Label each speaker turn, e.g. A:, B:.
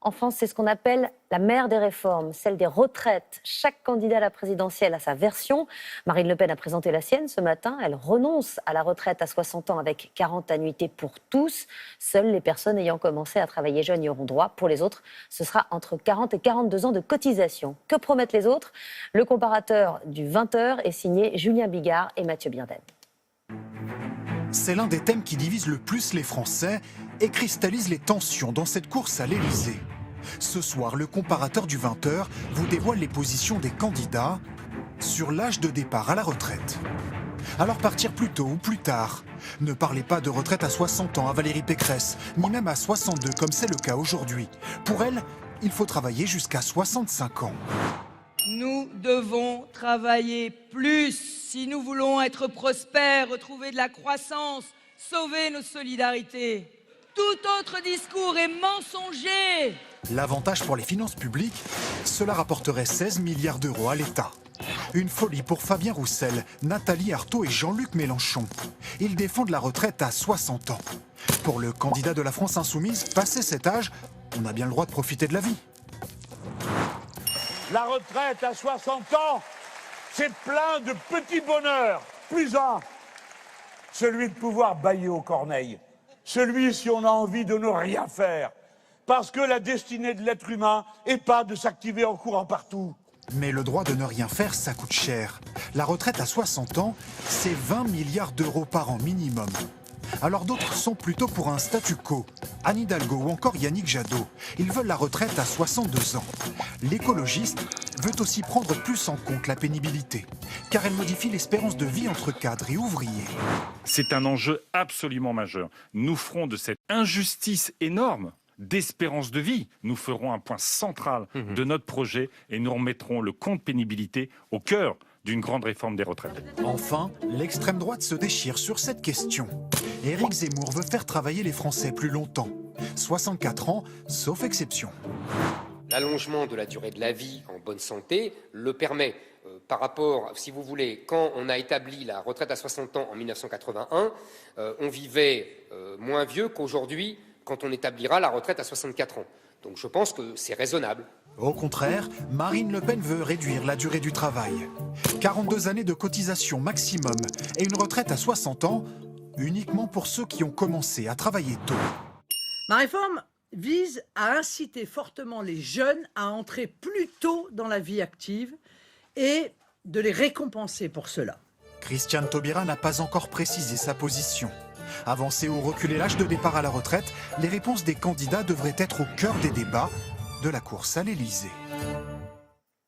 A: En France, c'est ce qu'on appelle la mère des réformes, celle des retraites. Chaque candidat à la présidentielle a sa version. Marine Le Pen a présenté la sienne ce matin. Elle renonce à la retraite à 60 ans avec 40 annuités pour tous. Seules les personnes ayant commencé à travailler jeunes y auront droit. Pour les autres, ce sera entre 40 et 42 ans de cotisation. Que promettent les autres? Le comparateur du 20h est signé Julien Bigard et Mathieu Birdel.
B: C'est l'un des thèmes qui divise le plus les Français et cristallise les tensions dans cette course à l'Élysée. Ce soir, le comparateur du 20h vous dévoile les positions des candidats sur l'âge de départ à la retraite. Alors partir plus tôt ou plus tard? Ne parlez pas de retraite à 60 ans à Valérie Pécresse, ni même à 62 comme c'est le cas aujourd'hui. Pour elle, il faut travailler jusqu'à 65 ans.
C: Nous devons travailler plus si nous voulons être prospères, retrouver de la croissance, sauver nos solidarités. Tout autre discours est mensonger.
B: L'avantage pour les finances publiques, cela rapporterait 16 milliards d'euros à l'État. Une folie pour Fabien Roussel, Nathalie Arthaud et Jean-Luc Mélenchon. Ils défendent la retraite à 60 ans. Pour le candidat de la France insoumise, passé cet âge, on a bien le droit de profiter de la vie.
D: La retraite à 60 ans, c'est plein de petits bonheurs. Plus un, celui de pouvoir bâiller aux corneilles. Celui si on a envie de ne rien faire. Parce que la destinée de l'être humain n'est pas de s'activer en courant partout.
B: Mais le droit de ne rien faire, ça coûte cher. La retraite à 60 ans, c'est 20 milliards d'euros par an minimum. Alors d'autres sont plutôt pour un statu quo. Anne Hidalgo ou encore Yannick Jadot. Ils veulent la retraite à 62 ans. L'écologiste veut aussi prendre plus en compte la pénibilité, car elle modifie l'espérance de vie entre cadres et ouvriers.
E: C'est un enjeu absolument majeur. Nous ferons de cette injustice énorme d'espérance de vie, nous ferons un point central de notre projet et nous remettrons le compte pénibilité au cœur d'une grande réforme des retraites.
B: Enfin, l'extrême droite se déchire sur cette question. Éric Zemmour veut faire travailler les Français plus longtemps. 64 ans, sauf exception.
F: L'allongement de la durée de la vie en bonne santé le permet. Par rapport, si vous voulez, quand on a établi la retraite à 60 ans en 1981, on vivait moins vieux qu'aujourd'hui quand on établira la retraite à 64 ans. Donc je pense que c'est raisonnable.
B: Au contraire, Marine Le Pen veut réduire la durée du travail. 42 années de cotisation maximum et une retraite à 60 ans, uniquement pour ceux qui ont commencé à travailler tôt.
G: Ma réforme vise à inciter fortement les jeunes à entrer plus tôt dans la vie active et de les récompenser pour cela.
B: Christiane Taubira n'a pas encore précisé sa position. Avancer ou reculer l'âge de départ à la retraite, les réponses des candidats devraient être au cœur des débats de la course à l'Élysée.